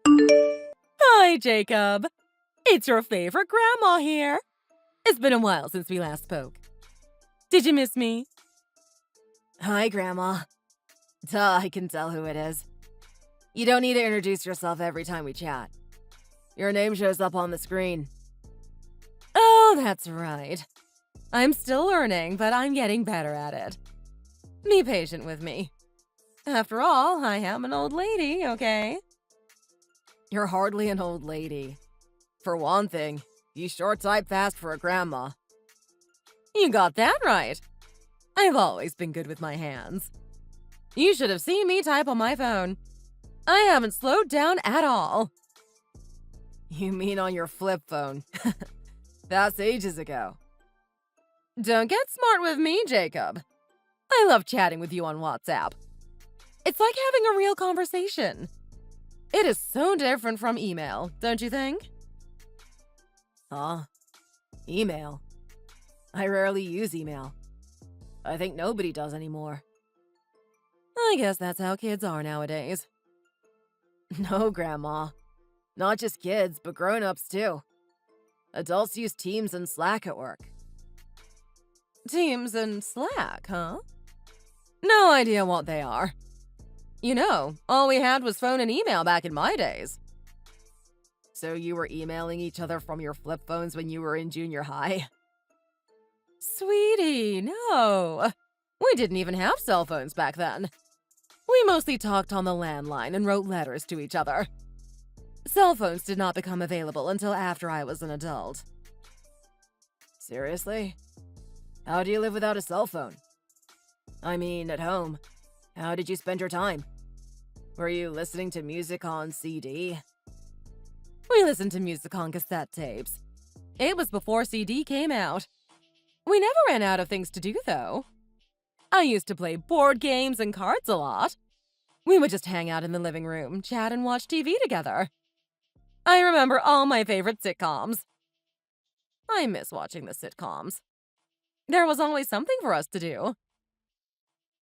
Hi, Jacob. It's your favorite grandma here. It's been a while since we last spoke. Did you miss me? Hi, Grandma. Duh, I can tell who it is. You don't need to introduce yourself every time we chat. Your name shows up on the screen. Oh, that's right. I'm still learning, but I'm getting better at it. Be patient with me. After all, I am an old lady, okay? You're hardly an old lady. For one thing, you sure type fast for a grandma. You got that right. I've always been good with my hands. You should have seen me type on my phone. I haven't slowed down at all. You mean on your flip phone? That's ages ago. Don't get smart with me, Jacob. I love chatting with you on WhatsApp. It's like having a real conversation. It is so different from email, don't you think? Huh? Email? I rarely use email. I think nobody does anymore. I guess that's how kids are nowadays. No, Grandma. Not just kids, but grown-ups too. Adults use Teams and Slack at work. Teams and Slack, huh? No idea what they are. You know, all we had was phone and email back in my days. So you were emailing each other from your flip phones when you were in junior high? Sweetie, no. We didn't even have cell phones back then. We mostly talked on the landline and wrote letters to each other. Cell phones did not become available until after I was an adult. Seriously? How do you live without a cell phone? I mean, at home. How did you spend your time? Were you listening to music on CD? We listened to music on cassette tapes. It was before CD came out. We never ran out of things to do, though. I used to play board games and cards a lot. We would just hang out in the living room, chat, and watch TV together. I remember all my favorite sitcoms. I miss watching the sitcoms. There was always something for us to do.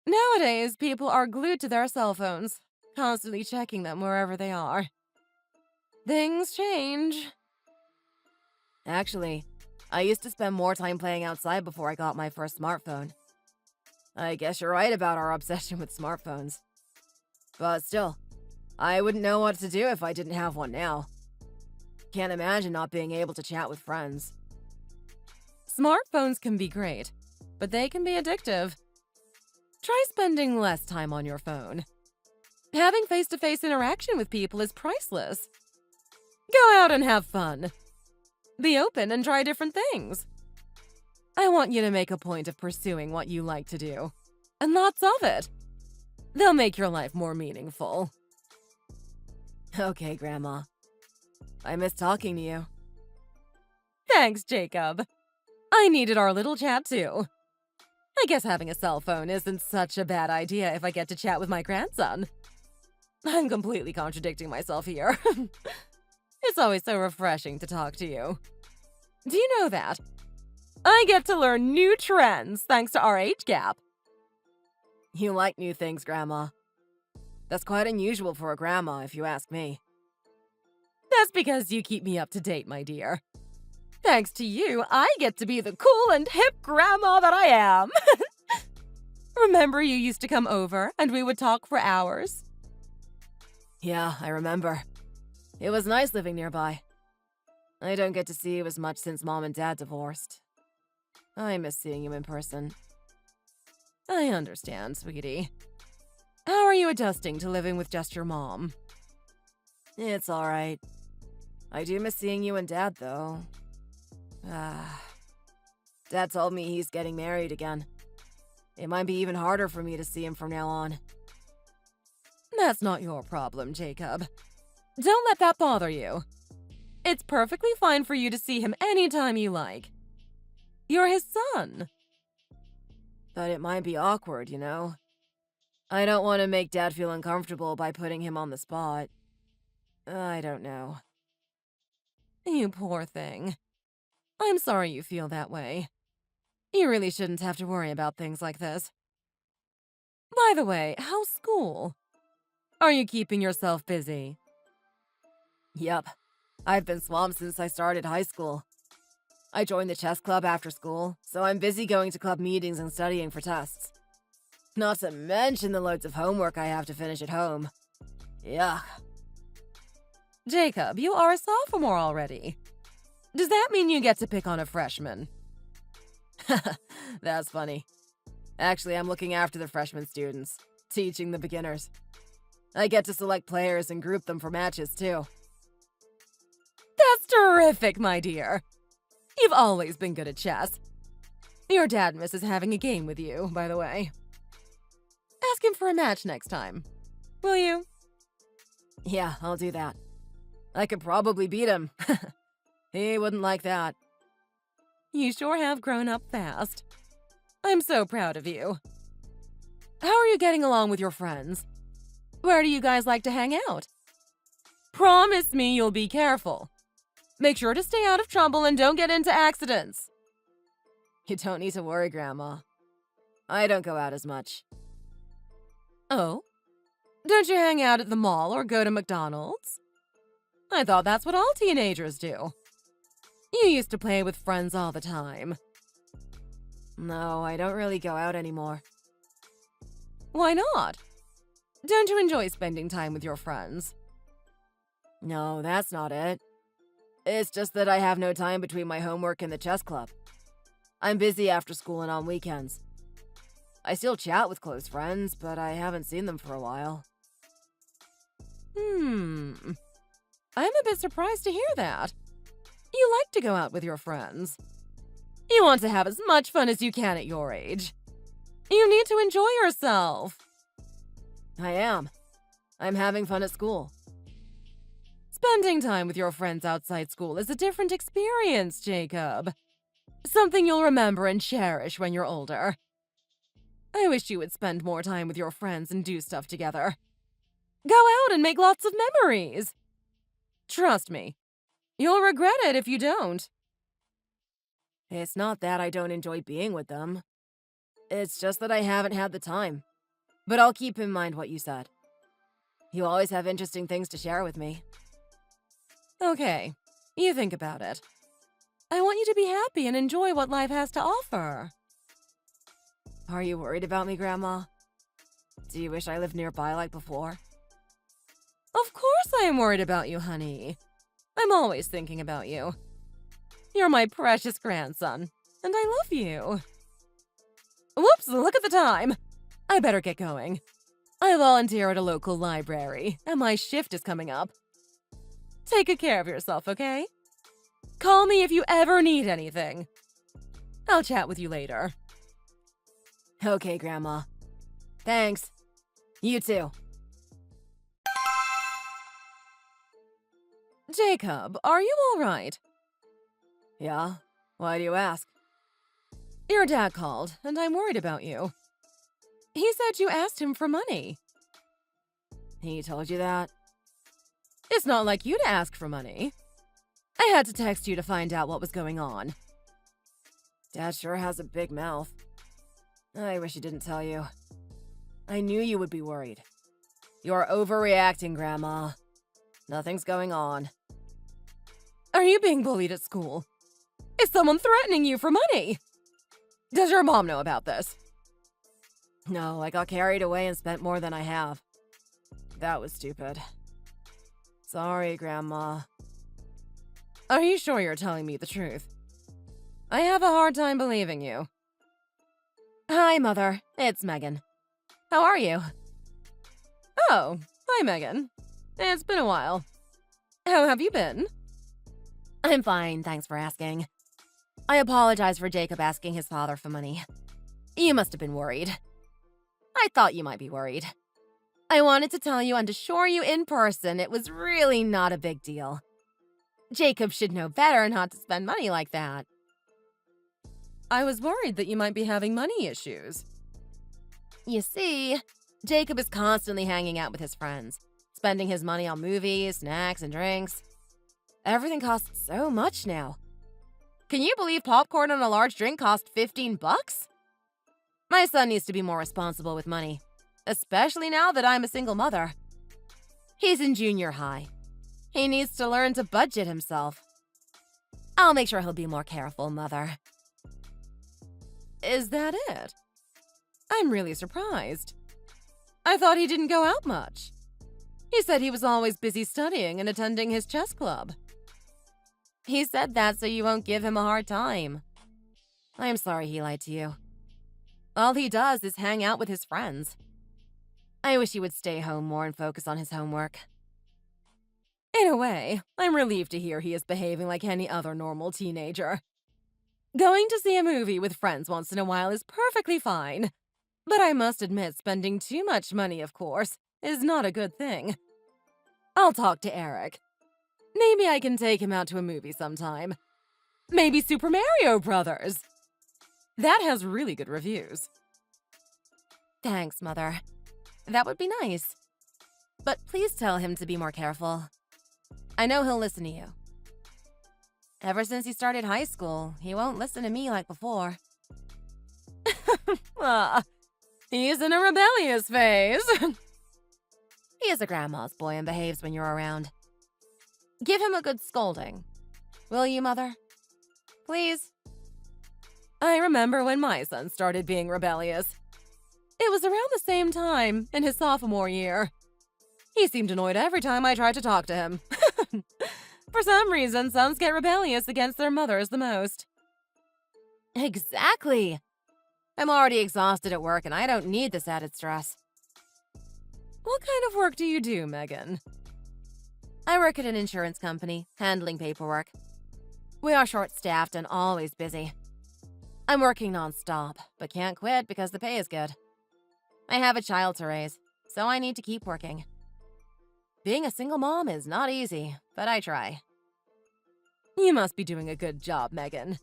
Nowadays, people are glued to their cell phones, constantly checking them wherever they are. Things change. Actually, I used to spend more time playing outside before I got my first smartphone. I guess you're right about our obsession with smartphones. But still, I wouldn't know what to do if I didn't have one now. Can't imagine not being able to chat with friends. Smartphones can be great, but they can be addictive. Try spending less time on your phone. Having face-to-face interaction with people is priceless. Go out and have fun. Be open and try different things. I want you to make a point of pursuing what you like to do, and lots of it. They'll make your life more meaningful. Okay, Grandma. I miss talking to you. Thanks, Jacob. I needed our little chat too. I guess having a cell phone isn't such a bad idea if I get to chat with my grandson. I'm completely contradicting myself here. It's always so refreshing to talk to you. Do you know that? I get to learn new trends thanks to our age gap. You like new things, Grandma. That's quite unusual for a grandma, if you ask me. That's because you keep me up to date, my dear. Thanks to you, I get to be the cool and hip grandma that I am. Remember you used to come over and we would talk for hours? Yeah, I remember. It was nice living nearby. I don't get to see you as much since Mom and Dad divorced. I miss seeing you in person. I understand, sweetie. How are you adjusting to living with just your mom? It's alright. I do miss seeing you and Dad, though. Dad told me he's getting married again. It might be even harder for me to see him from now on. That's not your problem, Jacob. Don't let that bother you. It's perfectly fine for you to see him anytime you like. You're his son. But it might be awkward, you know? I don't want to make Dad feel uncomfortable by putting him on the spot. I don't know. You poor thing. I'm sorry you feel that way. You really shouldn't have to worry about things like this. By the way, how's school? Are you keeping yourself busy? Yep. I've been swamped since I started high school. I joined the chess club after school, so I'm busy going to club meetings and studying for tests. Not to mention the loads of homework I have to finish at home. Yuck. Jacob, you are a sophomore already. Does that mean you get to pick on a freshman? That's funny. Actually, I'm looking after the freshman students, teaching the beginners. I get to select players and group them for matches, too. That's terrific, my dear. You've always been good at chess. Your dad misses having a game with you, by the way. Ask him for a match next time. Will you? Yeah, I'll do that. I could probably beat him. He wouldn't like that. You sure have grown up fast. I'm so proud of you. How are you getting along with your friends? Where do you guys like to hang out? Promise me you'll be careful. Make sure to stay out of trouble and don't get into accidents. You don't need to worry, Grandma. I don't go out as much. Oh? Don't you hang out at the mall or go to McDonald's? I thought that's what all teenagers do. You used to play with friends all the time. No, I don't really go out anymore. Why not? Don't you enjoy spending time with your friends? No, that's not it. It's just that I have no time between my homework and the chess club. I'm busy after school and on weekends. I still chat with close friends, but I haven't seen them for a while. I'm a bit surprised to hear that. You like to go out with your friends. You want to have as much fun as you can at your age. You need to enjoy yourself. I am. I'm having fun at school. Spending time with your friends outside school is a different experience, Jacob. Something you'll remember and cherish when you're older. I wish you would spend more time with your friends and do stuff together. Go out and make lots of memories. Trust me, you'll regret it if you don't. It's not that I don't enjoy being with them. It's just that I haven't had the time. But I'll keep in mind what you said. You always have interesting things to share with me. Okay, you think about it. I want you to be happy and enjoy what life has to offer. Are you worried about me, Grandma? Do you wish I lived nearby like before? Of course I am worried about you, honey. I'm always thinking about you. You're my precious grandson, and I love you. Whoops, look at the time. I better get going. I volunteer at a local library, and my shift is coming up. Take good care of yourself, okay? Call me if you ever need anything. I'll chat with you later. Okay, Grandma. Thanks. You too. Jacob, are you all right? Yeah? Why do you ask? Your dad called, and I'm worried about you. He said you asked him for money. He told you that? It's not like you to ask for money. I had to text you to find out what was going on. Dad sure has a big mouth. I wish he didn't tell you. I knew you would be worried. You're overreacting, Grandma. Nothing's going on. Are you being bullied at school? Is someone threatening you for money? Does your mom know about this? No, I got carried away and spent more than I have. That was stupid. Sorry, Grandma. Are you sure you're telling me the truth? I have a hard time believing you. Hi, Mother. It's Megan. How are you? Oh, hi, Megan. It's been a while. How have you been? I'm fine, thanks for asking. I apologize for Jacob asking his father for money. You must have been worried. I thought you might be worried. I wanted to tell you and assure you in person it was really not a big deal. Jacob should know better not to spend money like that. I was worried that you might be having money issues. You see, Jacob is constantly hanging out with his friends, spending his money on movies, snacks, and drinks. Everything costs so much now. Can you believe popcorn and a large drink cost $15? My son needs to be more responsible with money, especially now that I'm a single mother. He's in junior high. He needs to learn to budget himself. I'll make sure he'll be more careful, Mother. Is that it? I'm really surprised. I thought he didn't go out much. He said he was always busy studying and attending his chess club. He said that so you won't give him a hard time. I'm sorry he lied to you. All he does is hang out with his friends. I wish he would stay home more and focus on his homework. In a way, I'm relieved to hear he is behaving like any other normal teenager. Going to see a movie with friends once in a while is perfectly fine. But I must admit spending too much money, of course, is not a good thing. I'll talk to Eric. Maybe I can take him out to a movie sometime. Maybe Super Mario Brothers. That has really good reviews. Thanks, Mother. That would be nice. But please tell him to be more careful. I know he'll listen to you. Ever since he started high school, he won't listen to me like before. He's in a rebellious phase. He is a grandma's boy and behaves when you're around. Give him a good scolding. Will you, Mother? Please? I remember when my son started being rebellious. It was around the same time, in his sophomore year. He seemed annoyed every time I tried to talk to him. For some reason, sons get rebellious against their mothers the most. Exactly. I'm already exhausted at work and I don't need this added stress. What kind of work do you do, Megan? I work at an insurance company, handling paperwork. We are short-staffed and always busy. I'm working non-stop, but can't quit because the pay is good. I have a child to raise, so I need to keep working. Being a single mom is not easy, but I try. You must be doing a good job, Megan.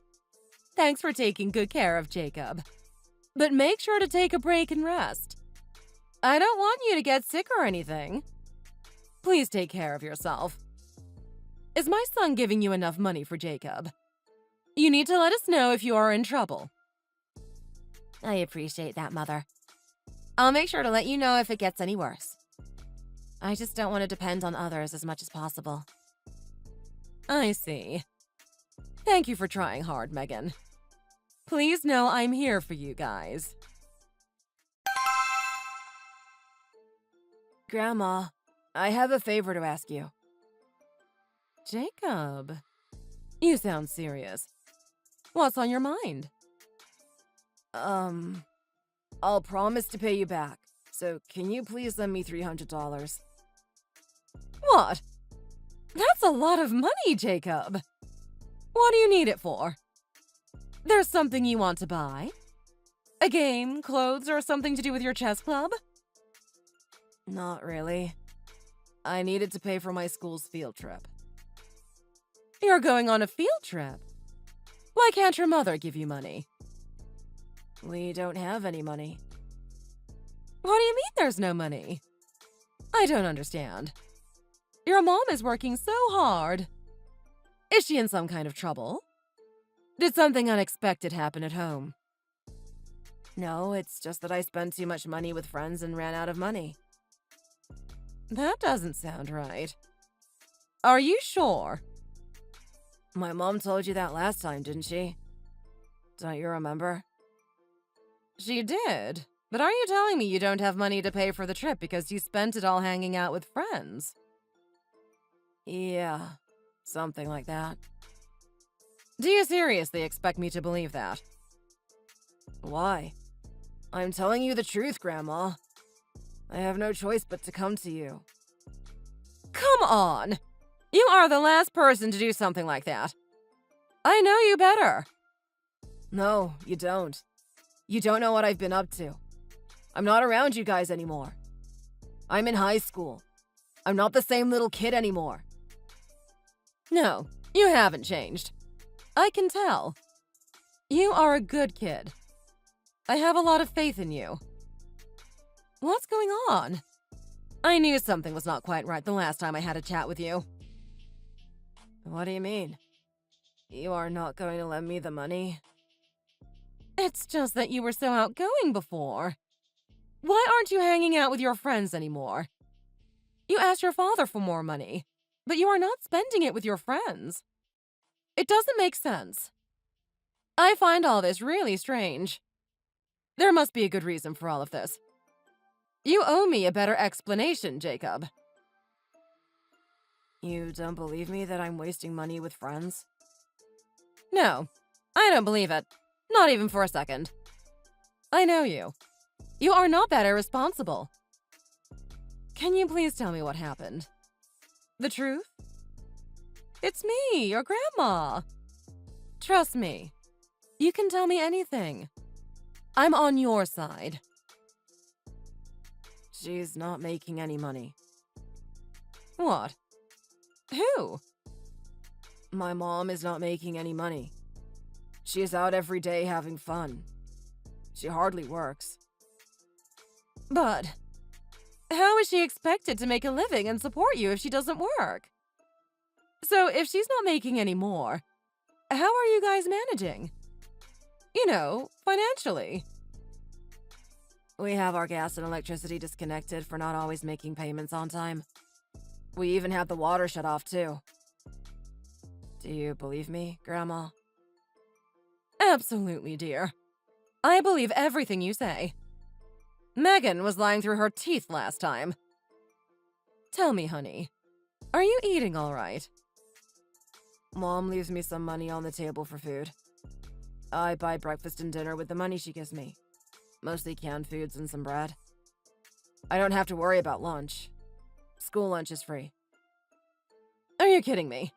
Thanks for taking good care of Jacob. But make sure to take a break and rest. I don't want you to get sick or anything. Please take care of yourself. Is my son giving you enough money for Jacob? You need to let us know if you are in trouble. I appreciate that, Mother. I'll make sure to let you know if it gets any worse. I just don't want to depend on others as much as possible. I see. Thank you for trying hard, Megan. Please know I'm here for you guys. Grandma, I have a favor to ask you. Jacob, you sound serious. What's on your mind? I'll promise to pay you back. So can you please lend me $300? What? That's a lot of money, Jacob. What do you need it for? There's something you want to buy? A game, clothes, or something to do with your chess club? Not really. I need it to pay for my school's field trip. You're going on a field trip? Why can't your mother give you money? We don't have any money. What do you mean there's no money? I don't understand. Your mom is working so hard. Is she in some kind of trouble? Did something unexpected happen at home? No, it's just that I spent too much money with friends and ran out of money. That doesn't sound right. Are you sure? My mom told you that last time, didn't she? Don't you remember? She did. But are you telling me you don't have money to pay for the trip because you spent it all hanging out with friends? Yeah, something like that. Do you seriously expect me to believe that? Why? I'm telling you the truth, Grandma. I have no choice but to come to you. Come on! You are the last person to do something like that. I know you better. No, you don't. You don't know what I've been up to. I'm not around you guys anymore. I'm in high school. I'm not the same little kid anymore. No, you haven't changed. I can tell. You are a good kid. I have a lot of faith in you. What's going on? I knew something was not quite right the last time I had a chat with you. What do you mean? You are not going to lend me the money? It's just that you were so outgoing before. Why aren't you hanging out with your friends anymore? You asked your father for more money. but you are not spending it with your friends. It doesn't make sense. I find all this really strange. There must be a good reason for all of this. You owe me a better explanation, Jacob. You don't believe me that I'm wasting money with friends? No, I don't believe it. Not even for a second. I know you. You are not that irresponsible. Can you please tell me what happened? The truth? It's me, your grandma. Trust me. You can tell me anything. I'm on your side. She's not making any money. What? Who? My mom is not making any money. She is out every day having fun. She hardly works. But how is she expected to make a living and support you if she doesn't work? So if she's not making any more, how are you guys managing? You know, financially. We have our gas and electricity disconnected for not always making payments on time. We even have the water shut off, too. Do you believe me, Grandma? Absolutely, dear. I believe everything you say. Megan was lying through her teeth last time. Tell me, honey, are you eating all right? Mom leaves me some money on the table for food. I buy breakfast and dinner with the money she gives me. Mostly canned foods and some bread. I don't have to worry about lunch. School lunch is free. Are you kidding me?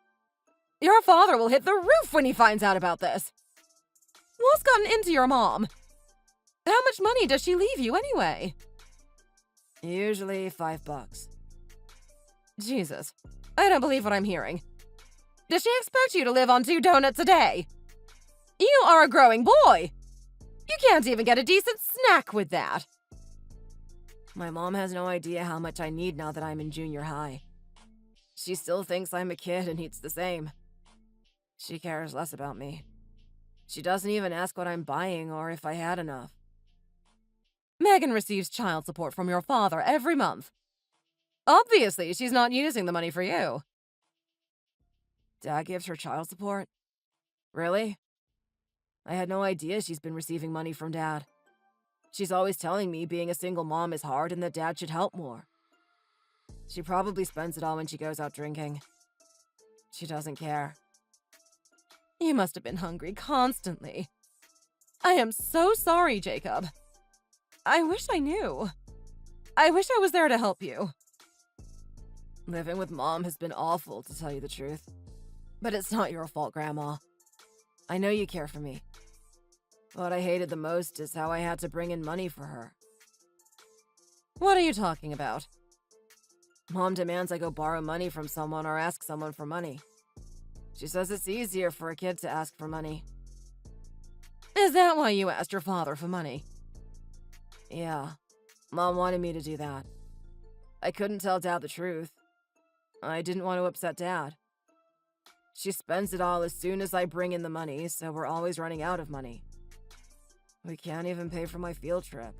Your father will hit the roof when he finds out about this. What's gotten into your mom? How much money does she leave you anyway? Usually $5. Jesus, I don't believe what I'm hearing. Does she expect you to live on 2 donuts a day? You are a growing boy. You can't even get a decent snack with that. My mom has no idea how much I need now that I'm in junior high. She still thinks I'm a kid and eats the same. She cares less about me. She doesn't even ask what I'm buying or if I had enough. Megan receives child support from your father every month. Obviously, she's not using the money for you. Dad gives her child support? Really? I had no idea she's been receiving money from Dad. She's always telling me being a single mom is hard and that Dad should help more. She probably spends it all when she goes out drinking. She doesn't care. You must have been hungry constantly. I am so sorry, Jacob. I wish I knew. I wish I was there to help you. Living with Mom has been awful, to tell you the truth. But it's not your fault, Grandma. I know you care for me. What I hated the most is how I had to bring in money for her. What are you talking about? Mom demands I go borrow money from someone or ask someone for money. She says it's easier for a kid to ask for money. Is that why you asked your father for money? Yeah, Mom wanted me to do that. I couldn't tell Dad the truth. I didn't want to upset Dad. She spends it all as soon as I bring in the money, so we're always running out of money. We can't even pay for my field trip.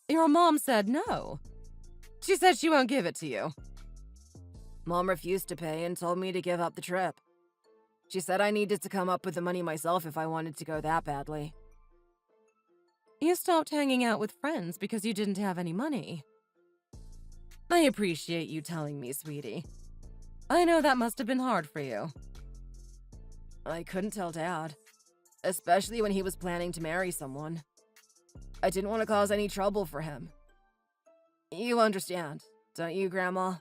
Your mom said no. She said she won't give it to you. Mom refused to pay and told me to give up the trip. She said I needed to come up with the money myself if I wanted to go that badly. You stopped hanging out with friends because you didn't have any money. I appreciate you telling me, sweetie. I know that must have been hard for you. I couldn't tell Dad, especially when he was planning to marry someone. I didn't want to cause any trouble for him. You understand, don't you, Grandma?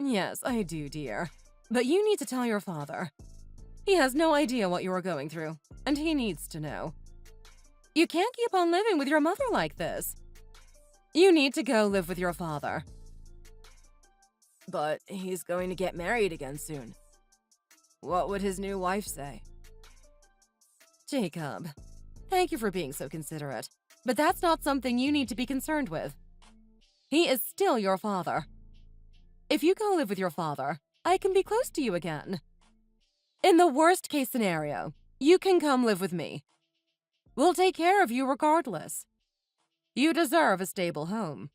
Yes, I do, dear. But you need to tell your father. He has no idea what you are going through, and he needs to know. You can't keep on living with your mother like this. You need to go live with your father. But he's going to get married again soon. What would his new wife say? Jacob, thank you for being so considerate, but that's not something you need to be concerned with. He is still your father. If you go live with your father, I can be close to you again. In the worst case scenario, you can come live with me. We'll take care of you regardless. You deserve a stable home.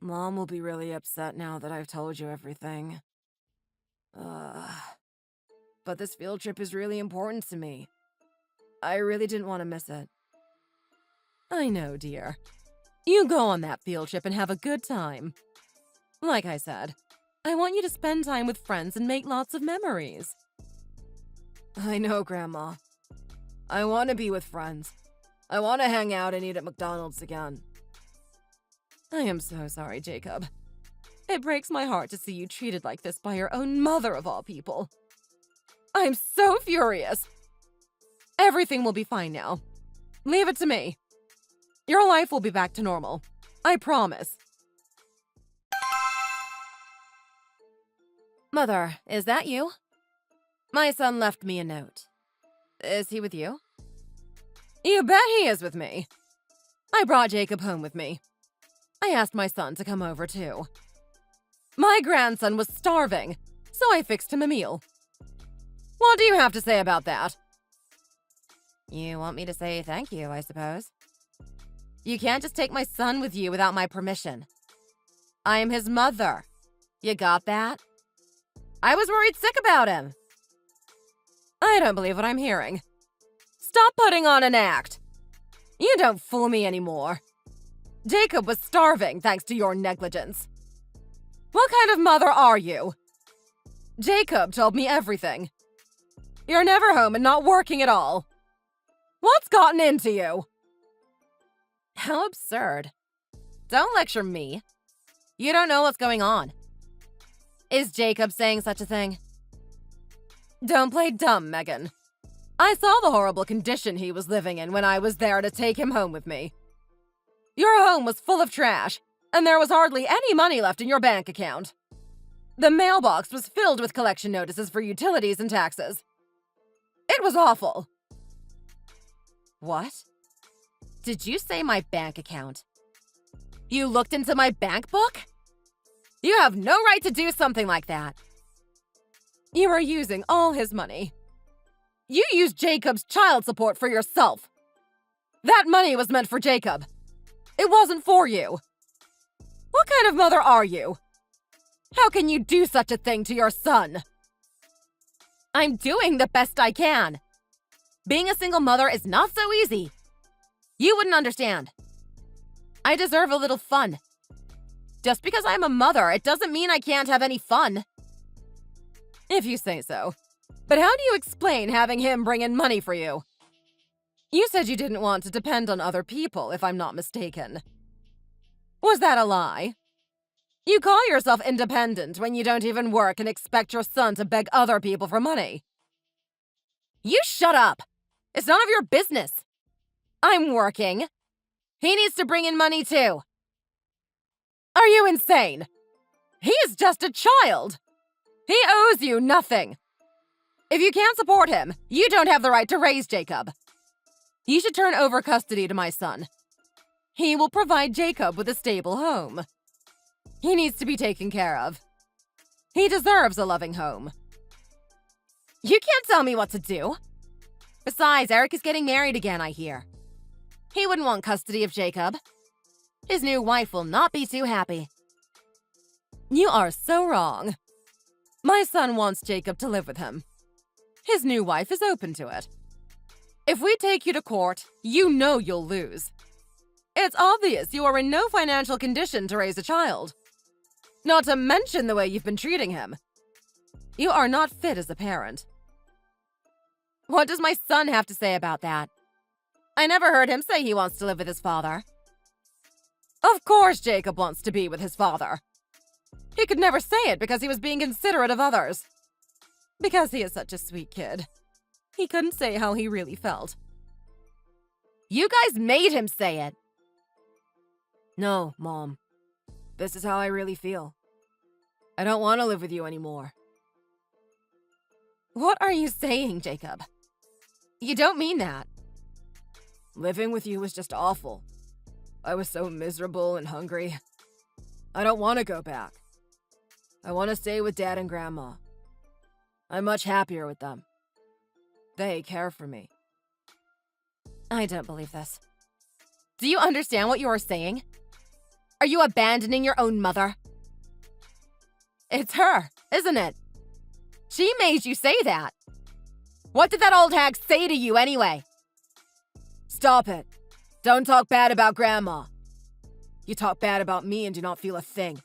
Mom will be really upset now that I've told you everything. But this field trip is really important to me. I really didn't want to miss it. I know, dear. You go on that field trip and have a good time. Like I said, I want you to spend time with friends and make lots of memories. I know, Grandma. I want to be with friends. I want to hang out and eat at McDonald's again. I am so sorry, Jacob. It breaks my heart to see you treated like this by your own mother of all people. I'm so furious. Everything will be fine now. Leave it to me. Your life will be back to normal. I promise. Mother, is that you? My son left me a note. Is he with you? You bet he is with me. I brought Jacob home with me. I asked my son to come over too. My grandson was starving, so I fixed him a meal. What do you have to say about that? You want me to say thank you, I suppose. You can't just take my son with you without my permission. I am his mother. You got that? I was worried sick about him. I don't believe what I'm hearing. Stop putting on an act. You don't fool me anymore. Jacob was starving thanks to your negligence. What kind of mother are you? Jacob told me everything. You're never home and not working at all. What's gotten into you? How absurd. Don't lecture me. You don't know what's going on. Is Jacob saying such a thing? Don't play dumb, Megan. I saw the horrible condition he was living in when I was there to take him home with me. Your home was full of trash, and there was hardly any money left in your bank account. The mailbox was filled with collection notices for utilities and taxes. It was awful. What? Did you say my bank account? You looked into my bank book? You have no right to do something like that. You are using all his money. You used Jacob's child support for yourself. That money was meant for Jacob. It wasn't for you. What kind of mother are you? How can you do such a thing to your son? I'm doing the best I can. Being a single mother is not so easy. You wouldn't understand. I deserve a little fun. Just because I'm a mother, it doesn't mean I can't have any fun. If you say so. But how do you explain having him bring in money for you? You said you didn't want to depend on other people, if I'm not mistaken. Was that a lie? You call yourself independent when you don't even work and expect your son to beg other people for money. You shut up! It's none of your business. I'm working. He needs to bring in money too. Are you insane? He is just a child. He owes you nothing. If you can't support him, you don't have the right to raise Jacob. You should turn over custody to my son. He will provide Jacob with a stable home. He needs to be taken care of. He deserves a loving home. You can't tell me what to do. Besides, Eric is getting married again, I hear. He wouldn't want custody of Jacob. His new wife will not be too happy. You are so wrong. My son wants Jacob to live with him. His new wife is open to it. If we take you to court, you know you'll lose. It's obvious you are in no financial condition to raise a child. Not to mention the way you've been treating him. You are not fit as a parent. What does my son have to say about that? I never heard him say he wants to live with his father. Of course Jacob wants to be with his father. He could never say it because he was being considerate of others. Because he is such a sweet kid. He couldn't say how he really felt. You guys made him say it. No, Mom. This is how I really feel. I don't want to live with you anymore. What are you saying, Jacob? You don't mean that. Living with you was just awful. I was so miserable and hungry. I don't want to go back. I want to stay with Dad and Grandma. I'm much happier with them. They care for me. I don't believe this. Do you understand what you are saying? Are you abandoning your own mother? It's her, isn't it? She made you say that. What did that old hag say to you anyway? Stop it. Don't talk bad about Grandma. You talk bad about me and do not feel a thing.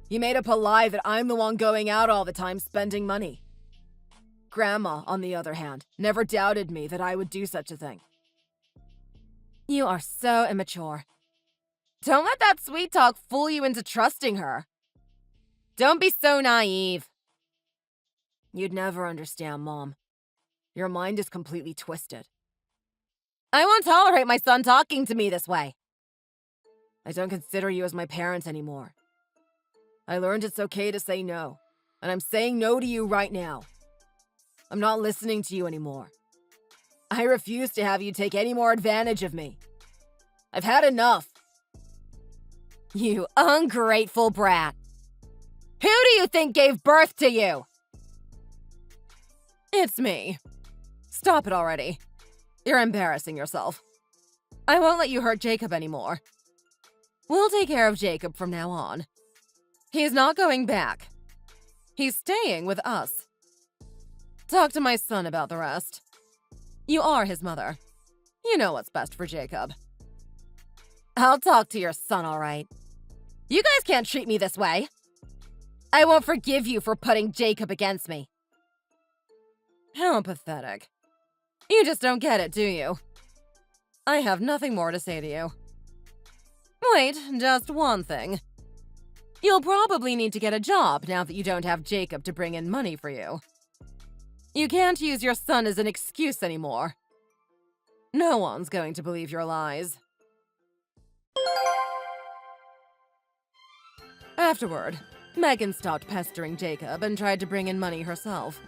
You made up a lie that I'm the one going out all the time spending money. Grandma, on the other hand, never doubted me that I would do such a thing. You are so immature. Don't let that sweet talk fool you into trusting her. Don't be so naive. You'd never understand, Mom. Your mind is completely twisted. I won't tolerate my son talking to me this way. I don't consider you as my parent anymore. I learned it's okay to say no, and I'm saying no to you right now. I'm not listening to you anymore. I refuse to have you take any more advantage of me. I've had enough. You ungrateful brat. Who do you think gave birth to you? It's me. Stop it already. You're embarrassing yourself. I won't let you hurt Jacob anymore. We'll take care of Jacob from now on. He's not going back. He's staying with us. Talk to my son about the rest. You are his mother. You know what's best for Jacob. I'll talk to your son, all right. You guys can't treat me this way. I won't forgive you for putting Jacob against me. How pathetic. You just don't get it, do you? I have nothing more to say to you. Wait, just one thing. You'll probably need to get a job now that you don't have Jacob to bring in money for you. You can't use your son as an excuse anymore. No one's going to believe your lies. Afterward, Megan stopped pestering Jacob and tried to bring in money herself.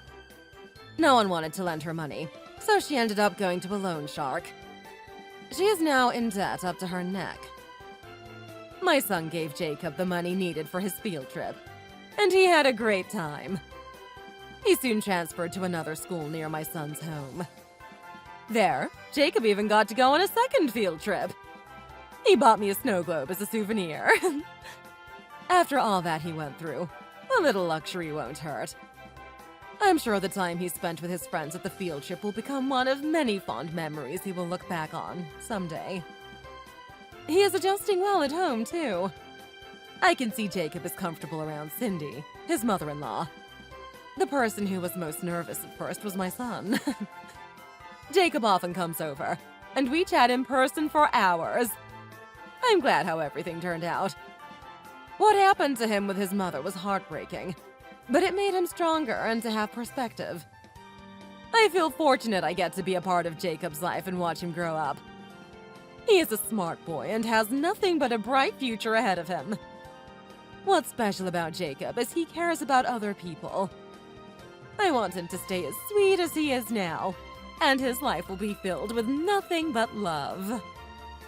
No one wanted to lend her money, so she ended up going to a loan shark. She is now in debt up to her neck. My son gave Jacob the money needed for his field trip, and he had a great time. He soon transferred to another school near my son's home. There, Jacob even got to go on a second field trip. He bought me a snow globe as a souvenir. After all that he went through, a little luxury won't hurt. I'm sure the time he spent with his friends at the field trip will become one of many fond memories he will look back on someday. He is adjusting well at home, too. I can see Jacob is comfortable around Cindy, his mother-in-law. The person who was most nervous at first was my son. Jacob often comes over, and we chat in person for hours. I'm glad how everything turned out. What happened to him with his mother was heartbreaking, but it made him stronger and to have perspective. I feel fortunate I get to be a part of Jacob's life and watch him grow up. He is a smart boy and has nothing but a bright future ahead of him. What's special about Jacob is he cares about other people. I want him to stay as sweet as he is now, and his life will be filled with nothing but love.